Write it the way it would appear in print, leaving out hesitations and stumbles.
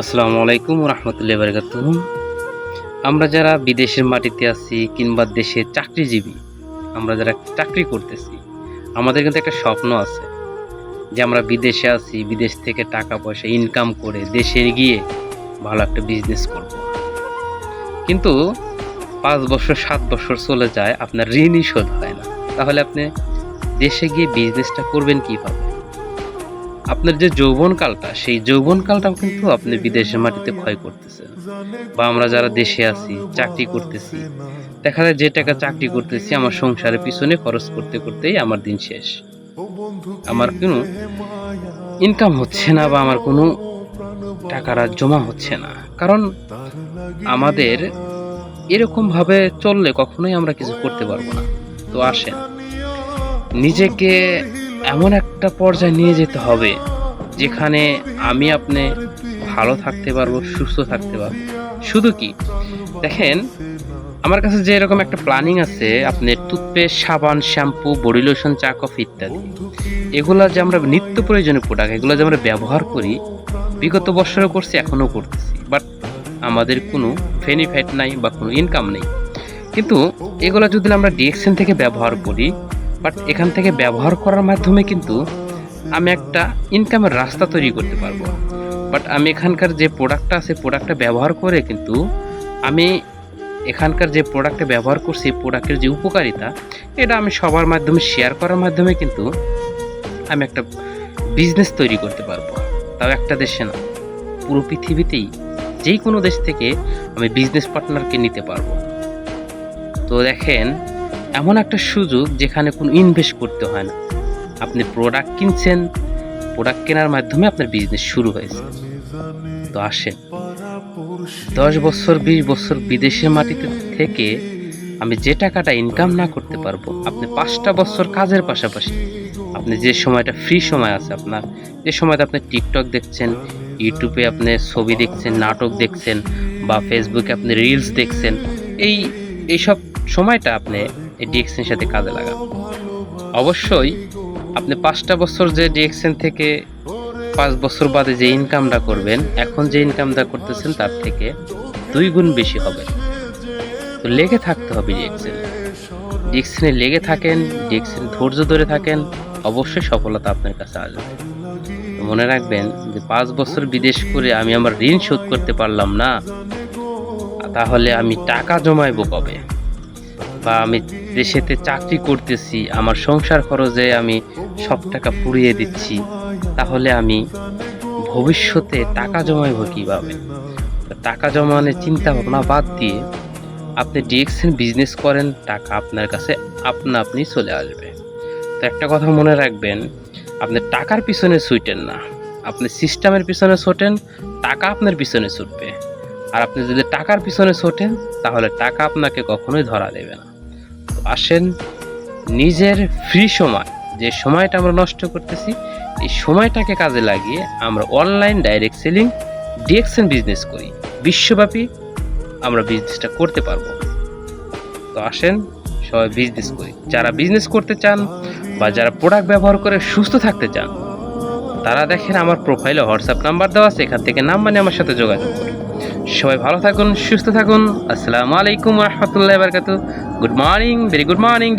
আসসালামু আলাইকুম রহমতুল্লাহ বারকাতুহ। আমরা যারা বিদেশের মাটিতে আছি কিংবা দেশে চাকরিজীবী, আমরা যারা চাকরি করতেছি, আমাদের কিন্তু একটা স্বপ্ন আছে যে আমরা বিদেশে আছি, বিদেশ থেকে টাকা পয়সা ইনকাম করে দেশে গিয়ে ভালো একটা বিজনেস করব। কিন্তু 5 বছর 7 বছর চলে যায়, আপনার ঋণই শোধ হয় না। তাহলে আপনি দেশে গিয়ে বিজনেসটা করবেন কীভাবে? আপনার যে যৌবনকালটা, সেই যৌবনকালটাও কিন্তু আপনি বিদেশের মাটিতে ক্ষয় করতেছেন। বা আমরা যারা দেশে আছি, চাকরি করতেছি, দেখা যায় যে টাকা চাকরি করতেছি আমার সংসারের পিছনে খরচ করতে করতেই আমার দিন শেষ। আমার কোনো ইনকাম হচ্ছে না বা আমার কোনো টাকাটা জমা হচ্ছে না। কারণ আমাদের এরকমভাবে চললে কখনোই আমরা কিছু করতে পারবো না। তো আসেন, নিজেকে এমন একটা পর্যায়ে নিয়ে যেতে হবে যেখানে আপনি ভালো থাকতে পারবো, সুস্থ থাকতে পারবো। শুধু কি দেখেন, আমার কাছে যে এরকম একটা প্ল্যানিং আছে, আপনার টুথপেস্ট, সাবান, শ্যাম্পু, বডি লোশন, চা, কফি ইত্যাদি, এগুলা যে আমরা নিত্য প্রয়োজনীয় প্রোডাক্ট, এগুলো যে আমরা ব্যবহার করি, বিগত বছরও করছি, এখনও করতেছি, বাট আমাদের কোনো বেনিফিট নাই বা কোনো ইনকাম নেই। কিন্তু এগুলো যদি আমরা ডিএক্সএন থেকে ব্যবহার করি, বাট এখান থেকে ব্যবহার করার মাধ্যমে কিন্তু আমি একটা ইনকামের রাস্তা তৈরি করতে পারবো। বাট আমি এখানকার যে প্রোডাক্টটা আছে, প্রোডাক্টটা ব্যবহার করে কিন্তু আমি এখানকার যে প্রোডাক্টটা ব্যবহার করছি, প্রোডাক্টের যে উপকারিতা, এটা আমি সবার মাধ্যমে শেয়ার করার মাধ্যমে কিন্তু আমি একটা বিজনেস তৈরি করতে পারবো। তাও একটা দেশে না, পুরো পৃথিবীতেই যেই কোনো দেশ থেকে আমি বিজনেস পার্টনারকে নিতে পারবো। তো দেখেন, এমন একটা সুযোগ যেখানে কোনো ইনভেস্ট করতে হয় না। আপনি প্রোডাক্ট কিনছেন, প্রোডাক্ট কেনার মাধ্যমে আপনার বিজনেস শুরু হয়েছে। তো আসেন, 10 বছর 20 বছর বিদেশের মাটিতে থেকে আমি যে টাকাটা ইনকাম না করতে পারবো, আপনি 5টা বছর কাজের পাশাপাশি আপনি যে সময়টা ফ্রি সময় আছে আপনার, যে সময়টা আপনি টিকটক দেখছেন, ইউটিউবে আপনি ছবি দেখছেন, নাটক দেখছেন, বা ফেসবুকে আপনি রিলস দেখছেন, এইসব সময়টা আপনি এই ডিএক্সের সাথে কাজে লাগান। অবশ্যই আপনি 5টা বছর যে ডিএক্সএন থেকে 5 বছর বাদে যে ইনকামটা করবেন, এখন যে ইনকামটা করতেছেন তার থেকে 2 গুণ বেশি হবে। তো লেগে থাকতে হবে ডিএক্সএনে লেগে থাকেন, ডিএক্সএন ধৈর্য ধরে থাকেন, অবশ্যই সফলতা আপনার কাছে আসবে। তো মনে রাখবেন যে 5 বছর বিদেশ করে আমি আমার ঋণ শোধ করতে পারলাম না, তাহলে আমি টাকা জমাইবো কবে? বা আমি দেশেতে চাকরি করতেছি, আমার সংসার খরচে আমি সব টাকা ফুরিয়ে দিচ্ছি, তাহলে আমি ভবিষ্যতে টাকা জমাইব কিভাবে? টাকা জমানোর চিন্তা ভাবনা বাদ দিয়ে আপনি ডিএক্সএন বিজনেস করেন, টাকা আপনার কাছে আপনি চলে আসবে। তো একটা কথা মনে রাখবেন, আপনি টাকার পিছনে ছুটেন না, আপনি সিস্টেমের পিছনে ছোটেন, টাকা আপনার পিছনে ছুটবে। আর আপনি যদি টাকার পিছনে ছোটেন, তাহলে টাকা আপনাকে কখনোই ধরা দেবে না। তো আসেন, নিজের ফ্রি সময়, যে সময়টা আমরা নষ্ট করতেছি, এই সময়টাকে কাজে লাগিয়ে আমরা online direct selling DXN business করি। বিশ্বব্যাপী আমরা বিজনেসটা করতে পারবো। তো আসেন, সবাই বিজনেস করি। যারা বিজনেস করতে চান বা যারা প্রোডাক্ট ব্যবহার করে সুস্থ থাকতে চান, তারা দেখেন আমার প্রোফাইলে হোয়াটসঅ্যাপ নাম্বার দেওয়া আছে, এখান থেকে নাম্বার নিয়ে আমার সাথে যোগাযোগ করুন। সবাই ভালো থাকুন, সুস্থ থাকুন। আসসালামু আলাইকুম রহমতুল্লাহ বারকাতুহ। Good morning, very good morning.